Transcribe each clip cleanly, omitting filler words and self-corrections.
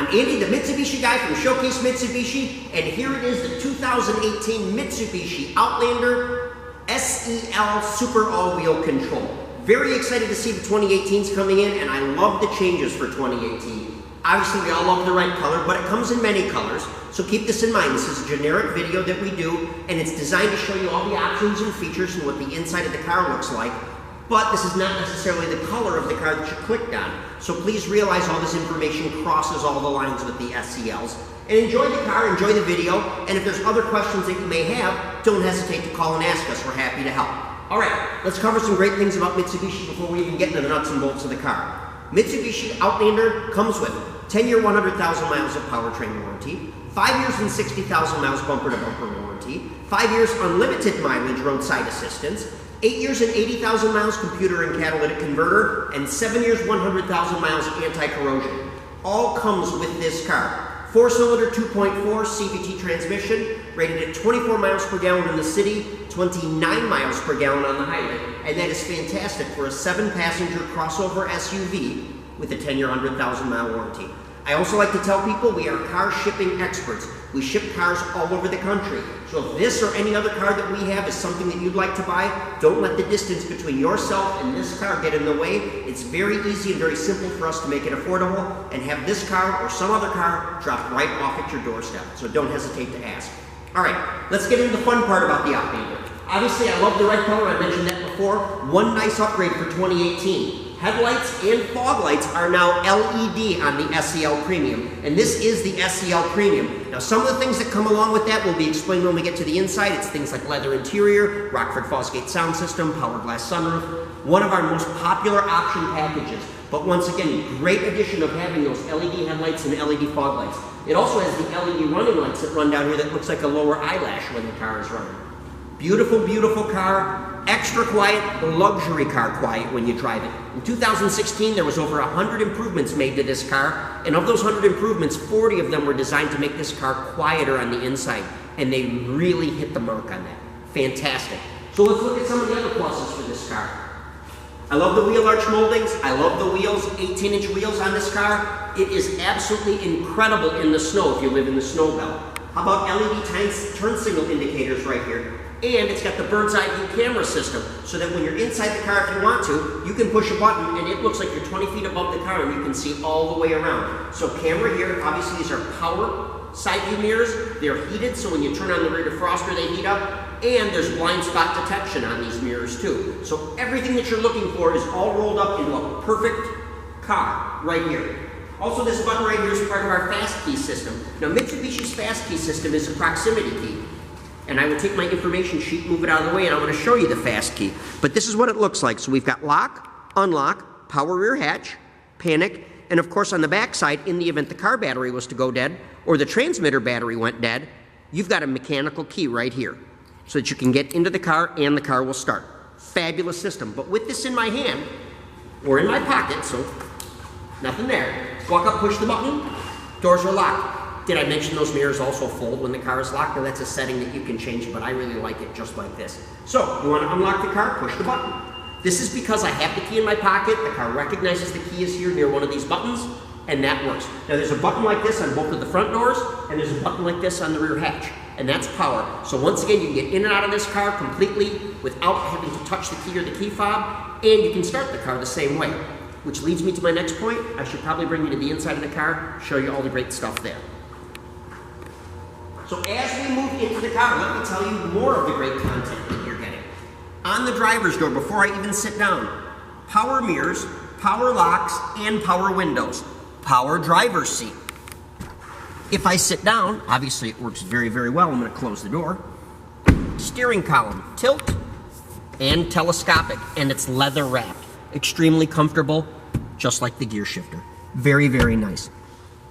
I'm Andy, the Mitsubishi guy from Showcase Mitsubishi, and here it is, the 2018 Mitsubishi Outlander SEL Super All-Wheel Control. Very excited to see the 2018s coming in, and I love the changes for 2018. Obviously, we all love the red color, but it comes in many colors, so keep this in mind. This is a generic video that we do, and it's designed to show you all the options and features and what the inside of the car looks like. But this is not necessarily the color of the car that you clicked on. So please realize all this information crosses all the lines with the SELs. And enjoy the car, enjoy the video, and if there's other questions that you may have, don't hesitate to call and ask us. We're happy to help. All right, let's cover some great things about Mitsubishi before we even get into the nuts and bolts of the car. Mitsubishi Outlander comes with 10-year, 100,000 miles of powertrain warranty, 5 years and 60,000 miles bumper-to-bumper warranty, 5 years unlimited mileage roadside assistance, 8 years and 80,000 miles computer and catalytic converter, and 7 years, 100,000 miles anti-corrosion. All comes with this car. 4-cylinder 2.4 CVT transmission, rated at 24 miles per gallon in the city, 29 miles per gallon on the highway, and that is fantastic for a 7-passenger crossover SUV with a 10-year, 100,000 mile warranty. I also like to tell people we are car shipping experts. We ship cars all over the country. So if this or any other car that we have is something that you'd like to buy, don't let the distance between yourself and this car get in the way. It's very easy and very simple for us to make it affordable and have this car or some other car dropped right off at your doorstep. So don't hesitate to ask. All right, let's get into the fun part about the Outlander. Obviously, I love the red color. I mentioned that before. One nice upgrade for 2018. Headlights and fog lights are now LED on the SEL-Premium, and this is the SEL-Premium. Now, some of the things that come along with that will be explained when we get to the inside. It's things like leather interior, Rockford Fosgate sound system, power glass sunroof, one of our most popular option packages. But once again, great addition of having those LED headlights and LED fog lights. It also has the LED running lights that run down here that looks like a lower eyelash when the car is running. Beautiful, beautiful car. Extra quiet, luxury car quiet when you drive it. In 2016, there was over 100 improvements made to this car, and of those 100 improvements, 40 of them were designed to make this car quieter on the inside, and they really hit the mark on that. Fantastic. So let's look at some of the other pluses for this car. I love the wheel arch moldings. I love the wheels, 18-inch wheels on this car. It is absolutely incredible in the snow if you live in the snow belt. How about LED turn signal indicators right here? And it's got the bird's eye view camera system, so that when you're inside the car, if you want to, you can push a button and it looks like you're 20 feet above the car and you can see all the way around. So camera here, obviously these are power side view mirrors. They're heated, so when you turn on the rear defroster, they heat up. And there's blind spot detection on these mirrors too. So everything that you're looking for is all rolled up into a perfect car right here. Also, this button right here is part of our fast key system. Now, Mitsubishi's fast key system is a proximity key. And I will take my information sheet, move it out of the way, and I'm going to show you the fast key. But this is what it looks like. So we've got lock, unlock, power rear hatch, panic, and of course on the back side, in the event the car battery was to go dead or the transmitter battery went dead, you've got a mechanical key right here so that you can get into the car and the car will start. Fabulous system. But with this in my hand, or in my pocket, so nothing there, walk up, push the button, doors are locked. Did I mention those mirrors also fold when the car is locked? Now that's a setting that you can change, but I really like it just like this. So, you want to unlock the car, push the button. This is because I have the key in my pocket, the car recognizes the key is here near one of these buttons, and that works. Now there's a button like this on both of the front doors, and there's a button like this on the rear hatch, and that's power. So once again, you can get in and out of this car completely without having to touch the key or the key fob, and you can start the car the same way. Which leads me to my next point. I should probably bring you to the inside of the car, show you all the great stuff there. So as we move into the car, let me tell you more of the great content that you're getting. On the driver's door, before I even sit down, power mirrors, power locks, and power windows. Power driver's seat. If I sit down, obviously it works very, very well. I'm going to close the door. Steering column, tilt, and telescopic, and it's leather wrapped. Extremely comfortable, just like the gear shifter. Very, very nice.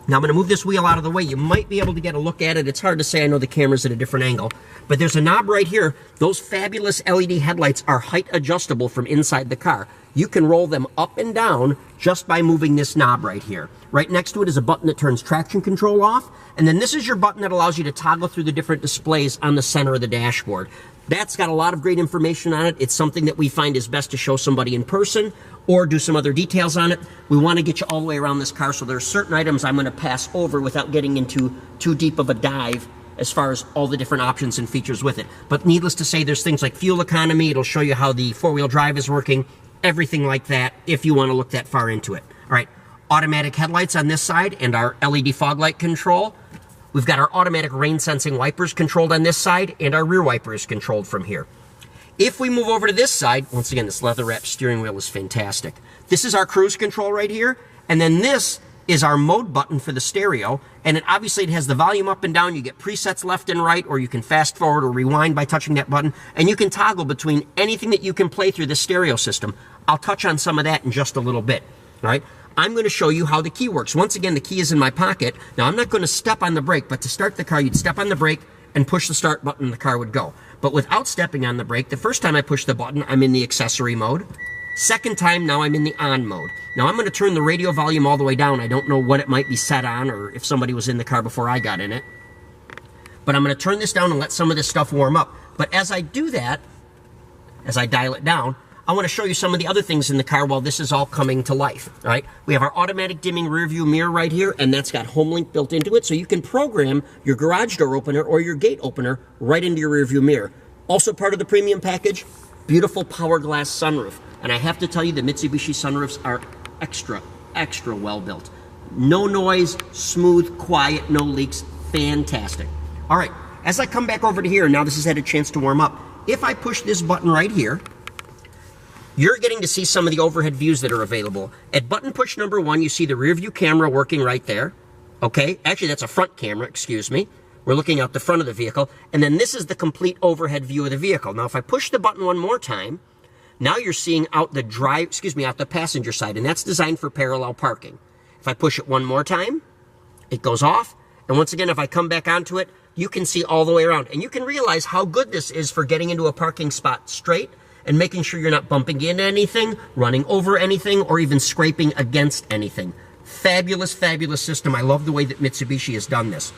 Now I'm going to move this wheel out of the way. You might be able to get a look at it. It's hard to say. I know the camera's at a different angle. But there's a knob right here. Those fabulous LED headlights are height adjustable from inside the car. You can roll them up and down just by moving this knob right here. Right next to it is a button that turns traction control off. And then this is your button that allows you to toggle through the different displays on the center of the dashboard. That's got a lot of great information on it. It's something that we find is best to show somebody in person or do some other details on it. We want to get you all the way around this car, so there are certain items I'm going to pass over without getting into too deep of a dive as far as all the different options and features with it. But needless to say, there's things like fuel economy. It'll show you how the four-wheel drive is working, everything like that, if you want to look that far into it. All right, automatic headlights on this side and our LED fog light control. We've got our automatic rain sensing wipers controlled on this side, and our rear wiper is controlled from here. If we move over to this side, once again, this leather wrapped steering wheel is fantastic. This is our cruise control right here, and then this is our mode button for the stereo, and it obviously it has the volume up and down. You get presets left and right, or you can fast forward or rewind by touching that button, and you can toggle between anything that you can play through the stereo system. I'll touch on some of that in just a little bit. All right, I'm going to show you how the key works. Once again, the key is in my pocket. Now, I'm not going to step on the brake, but to start the car, you'd step on the brake and push the start button, and the car would go. But without stepping on the brake, the first time I push the button, I'm in the accessory mode. Second time, now I'm in the on mode. Now, I'm going to turn the radio volume all the way down. I don't know what it might be set on or if somebody was in the car before I got in it. But I'm going to turn this down and let some of this stuff warm up. But as I do that, as I dial it down, I want to show you some of the other things in the car while this is all coming to life. All right, we have our automatic dimming rear view mirror right here, and that's got HomeLink built into it, so you can program your garage door opener or your gate opener right into your rear view mirror. Also part of the premium package, beautiful power glass sunroof. And I have to tell you, the Mitsubishi sunroofs are extra well built. No noise, smooth, quiet, no leaks, fantastic. All right, as I come back over to here, now this has had a chance to warm up. If I push this button right here, you're getting to see some of the overhead views that are available. At button push number 1, you see the rear view camera working right there. Okay, actually that's a front camera, excuse me. We're looking out the front of the vehicle. And then this is the complete overhead view of the vehicle. Now if I push the button one more time, now you're seeing out the out the passenger side, and that's designed for parallel parking. If I push it one more time, it goes off. And once again, if I come back onto it, you can see all the way around. And you can realize how good this is for getting into a parking spot straight and making sure you're not bumping into anything, running over anything, or even scraping against anything. Fabulous, fabulous system. I love the way that Mitsubishi has done this.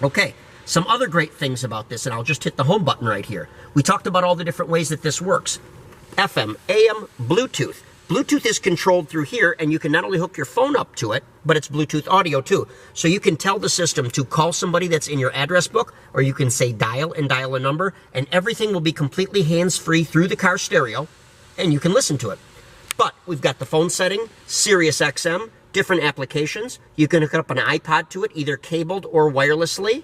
Okay, some other great things about this, and I'll just hit the home button right here. We talked about all the different ways that this works. FM, AM, Bluetooth. Bluetooth is controlled through here, and you can not only hook your phone up to it, but it's Bluetooth audio too. So you can tell the system to call somebody that's in your address book, or you can say dial and dial a number, and everything will be completely hands-free through the car stereo, and you can listen to it. But we've got the phone setting, Sirius XM, different applications. You can hook up an iPod to it, either cabled or wirelessly.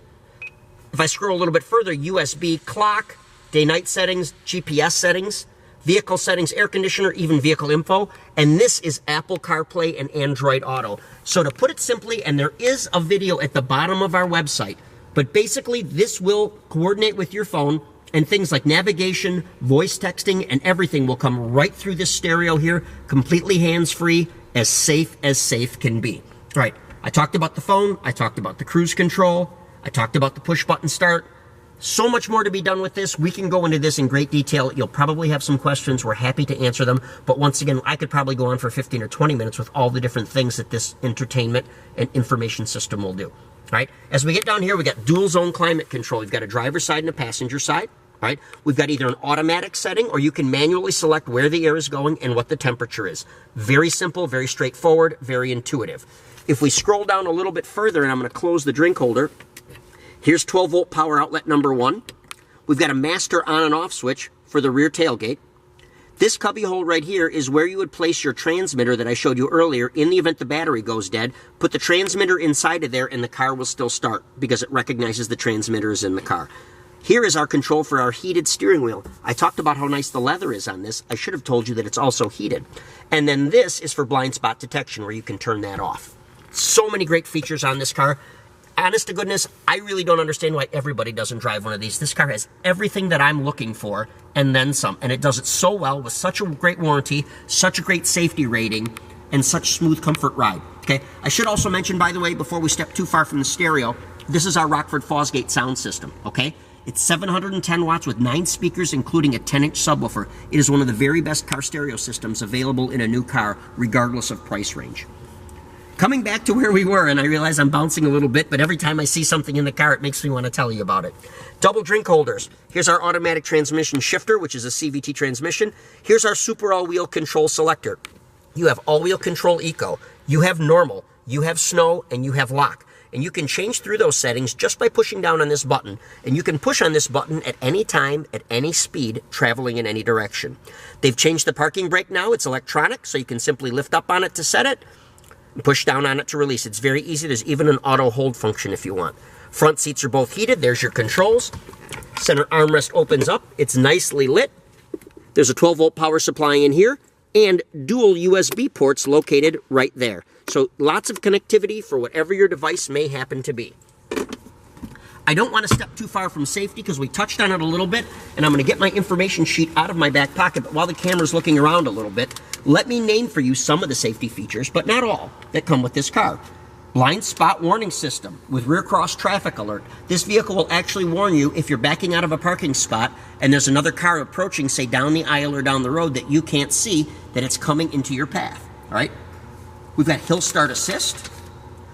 If I scroll a little bit further, USB clock, day-night settings, GPS settings, vehicle settings, air conditioner, even vehicle info. And this is Apple CarPlay and Android Auto. So to put it simply, and there is a video at the bottom of our website, but basically this will coordinate with your phone, and things like navigation, voice texting, and everything will come right through this stereo here, completely hands-free, as safe can be. All right, I talked about the phone, I talked about the cruise control, I talked about the push-button start. So much more to be done with this. We can go into this in great detail. You'll probably have some questions. We're happy to answer them. But once again, I could probably go on for 15 or 20 minutes with all the different things that this entertainment and information system will do. All right. As we get down here, we got dual zone climate control. We've got a driver's side and a passenger side. All right. We've got either an automatic setting, or you can manually select where the air is going and what the temperature is. Very simple, very straightforward, very intuitive. If we scroll down a little bit further, and I'm going to close the drink holder, here's 12-volt power outlet number 1. We've got a master on and off switch for the rear tailgate. This cubby hole right here is where you would place your transmitter that I showed you earlier in the event the battery goes dead. Put the transmitter inside of there and the car will still start because it recognizes the transmitter is in the car. Here is our control for our heated steering wheel. I talked about how nice the leather is on this. I should have told you that it's also heated. And then this is for blind spot detection, where you can turn that off. So many great features on this car. Honest to goodness, I really don't understand why everybody doesn't drive one of these. This car has everything that I'm looking for, and then some. And it does it so well with such a great warranty, such a great safety rating, and such smooth comfort ride. Okay, I should also mention, by the way, before we step too far from the stereo, this is our Rockford Fosgate sound system, okay? It's 710 watts with 9 speakers, including a 10-inch subwoofer. It is one of the very best car stereo systems available in a new car, regardless of price range. Coming back to where we were, and I realize I'm bouncing a little bit, but every time I see something in the car, it makes me want to tell you about it. Double drink holders. Here's our automatic transmission shifter, which is a CVT transmission. Here's our super all-wheel control selector. You have all-wheel control eco, you have normal, you have snow, and you have lock. And you can change through those settings just by pushing down on this button. And you can push on this button at any time, at any speed, traveling in any direction. They've changed the parking brake now. It's electronic, so you can simply lift up on it to set it and push down on it to release. It's very easy. There's even an auto hold function if you want. Front seats are both heated. There's your controls. Center armrest opens up. It's nicely lit. There's a 12-volt power supply in here and dual USB ports located right there. So lots of connectivity for whatever your device may happen to be. I don't want to step too far from safety because we touched on it a little bit, and I'm going to get my information sheet out of my back pocket, but while the camera's looking around a little bit, let me name for you some of the safety features, but not all, that come with this car. Blind spot warning system with rear cross traffic alert. This vehicle will actually warn you if you're backing out of a parking spot and there's another car approaching, say down the aisle or down the road, that you can't see that it's coming into your path, all right? We've got hill start assist.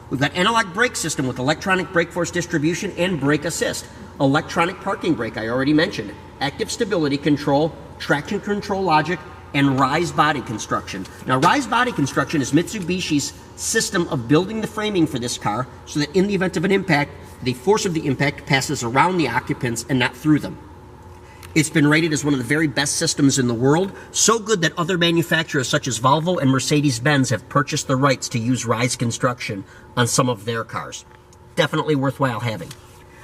We've got analog brake system with electronic brake force distribution and brake assist. Electronic parking brake, I already mentioned. Active stability control, traction control logic, and rise body construction. Now, rise body construction is Mitsubishi's system of building the framing for this car so that in the event of an impact, the force of the impact passes around the occupants and not through them. It's been rated as one of the very best systems in the world, so good that other manufacturers such as Volvo and Mercedes-Benz have purchased the rights to use rise construction on some of their cars. Definitely worthwhile having.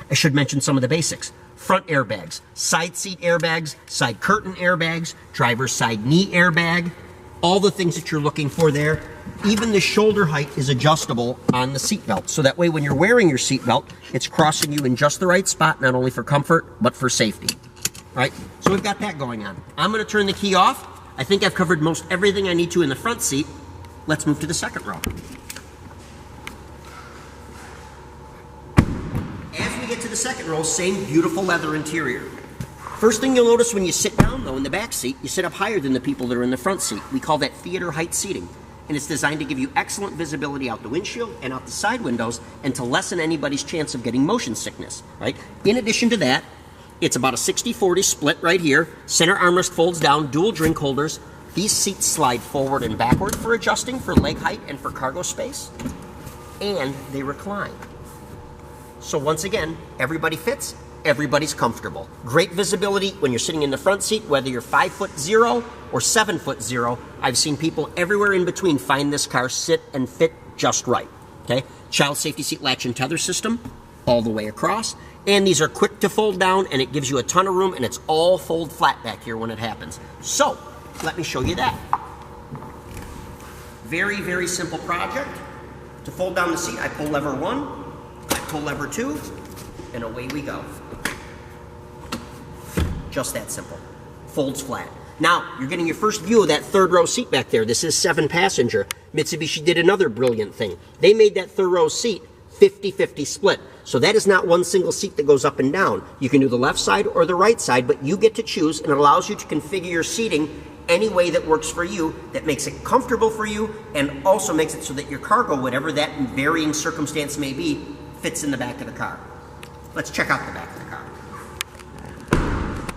I should mention some of the basics. Front airbags, side seat airbags, side curtain airbags, driver's side knee airbag, all the things that you're looking for there. Even the shoulder height is adjustable on the seatbelt, so that way when you're wearing your seatbelt, it's crossing you in just the right spot, not only for comfort, but for safety. Right? So we've got that going on. I'm going to turn the key off. I think I've covered most everything I need to in the front seat. Let's move to the second row. As we get to the second row, same beautiful leather interior. First thing you'll notice when you sit down, though, in the back seat, you sit up higher than the people that are in the front seat. We call that theater height seating. And it's designed to give you excellent visibility out the windshield and out the side windows and to lessen anybody's chance of getting motion sickness. Right? In addition to that, it's about a 60-40 split right here. Center armrest folds down, dual drink holders. These seats slide forward and backward for adjusting for leg height and for cargo space. And they recline. So once again, everybody fits, everybody's comfortable. Great visibility when you're sitting in the front seat, whether you're 5'0" or 7'0". I've seen people everywhere in between find this car sit and fit just right. Okay? Child safety seat latch and tether system all the way across. And these are quick to fold down, and it gives you a ton of room, and it's all fold flat back here when it happens. So, let me show you that. Very, very simple project. To fold down the seat, I pull lever 1, I pull lever 2, and away we go. Just that simple. Folds flat. Now, you're getting your first view of that third row seat back there. This is 7-passenger. Mitsubishi did another brilliant thing. They made that third row seat 50-50 split. So that is not one single seat that goes up and down. You can do the left side or the right side, but you get to choose, and it allows you to configure your seating any way that works for you, that makes it comfortable for you, and also makes it so that your cargo, whatever that varying circumstance may be, fits in the back of the car. Let's check out the back of the car.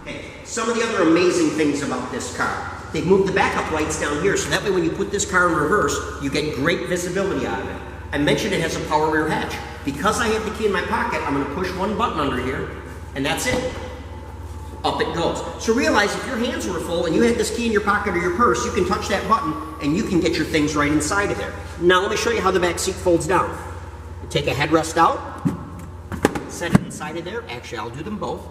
Okay, some of the other amazing things about this car. They've moved the backup lights down here, so that way when you put this car in reverse, you get great visibility out of it. I mentioned it has a power rear hatch. Because I have the key in my pocket, I'm going to push one button under here, and that's it. Up it goes. So realize if your hands were full and you had this key in your pocket or your purse, you can touch that button and you can get your things right inside of there. Now let me show you how the back seat folds down. You take a headrest out, set it inside of there. Actually, I'll do them both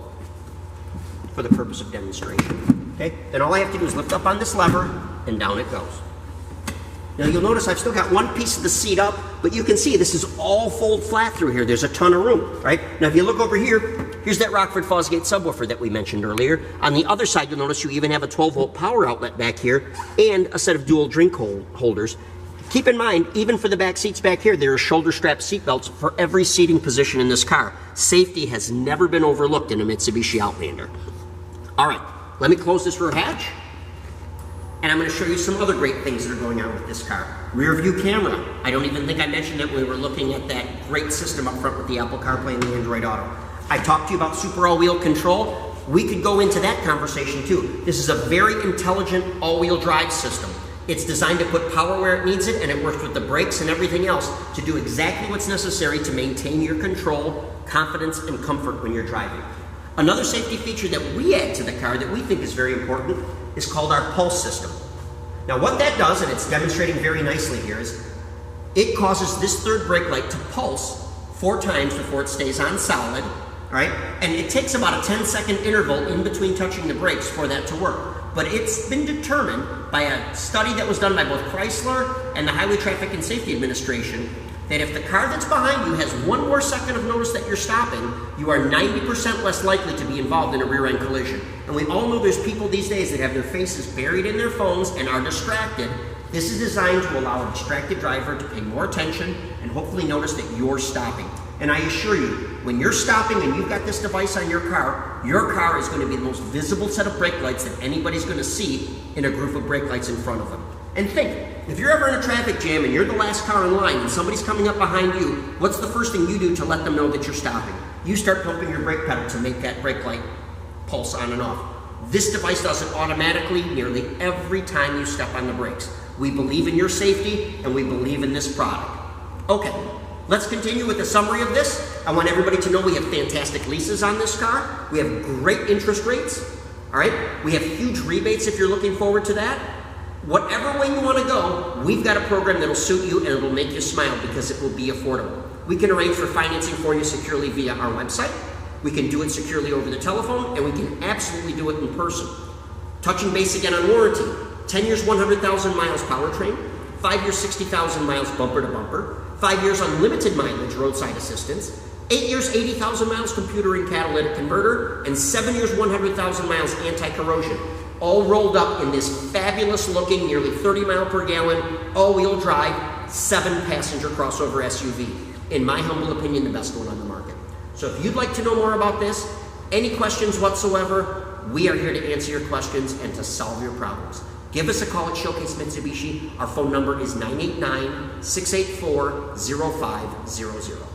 for the purpose of demonstration. Okay? Then all I have to do is lift up on this lever, and down it goes. Now you'll notice I've still got one piece of the seat up, but you can see this is all fold flat through here. There's a ton of room, right? Now if you look over here, here's that Rockford Fosgate subwoofer that we mentioned earlier. On the other side, you'll notice you even have a 12-volt power outlet back here and a set of dual drink holders. Keep in mind, even for the back seats back here, there are shoulder strap seat belts for every seating position in this car. Safety has never been overlooked in a Mitsubishi Outlander. All right, let me close this rear hatch. And I'm going to show you some other great things that are going on with this car. Rear view camera. I don't even think I mentioned it when we were looking at that great system up front with the Apple CarPlay and the Android Auto. I talked to you about super all-wheel control. We could go into that conversation too. This is a very intelligent all-wheel drive system. It's designed to put power where it needs it, and it works with the brakes and everything else to do exactly what's necessary to maintain your control, confidence, and comfort when you're driving. Another safety feature that we add to the car that we think is very important is called our pulse system. Now what that does, and it's demonstrating very nicely here, is it causes this third brake light to pulse 4 times before it stays on solid, right? And it takes about a 10-second interval in between touching the brakes for that to work. But it's been determined by a study that was done by both Chrysler and the Highway Traffic and Safety Administration that if the car that's behind you has 1 more second of notice that you're stopping, you are 90% less likely to be involved in a rear-end collision. And we all know there's people these days that have their faces buried in their phones and are distracted. This is designed to allow a distracted driver to pay more attention and hopefully notice that you're stopping. And I assure you, when you're stopping and you've got this device on your car is going to be the most visible set of brake lights that anybody's going to see in a group of brake lights in front of them. And think, if you're ever in a traffic jam and you're the last car in line and somebody's coming up behind you, what's the first thing you do to let them know that you're stopping? You start pumping your brake pedal to make that brake light pulse on and off. This device does it automatically nearly every time you step on the brakes. We believe in your safety and we believe in this product. Okay, let's continue with the summary of this. I want everybody to know we have fantastic leases on this car. We have great interest rates, all right? We have huge rebates if you're looking forward to that. Whatever way you want to go, we've got a program that'll suit you and it'll make you smile because it will be affordable. We can arrange for financing for you securely via our website. We can do it securely over the telephone, and we can absolutely do it in person. Touching base again on warranty. 10 years, 100,000 miles powertrain, 5 years, 60,000 miles bumper to bumper, 5 years unlimited mileage roadside assistance, 8 years, 80,000 miles computer and catalytic converter, and 7 years, 100,000 miles anti-corrosion. All rolled up in this fabulous looking, nearly 30 mile per gallon, all-wheel drive, 7-passenger crossover SUV. In my humble opinion, the best one on the market. So if you'd like to know more about this, any questions whatsoever, we are here to answer your questions and to solve your problems. Give us a call at Showcase Mitsubishi. Our phone number is 989-684-0500.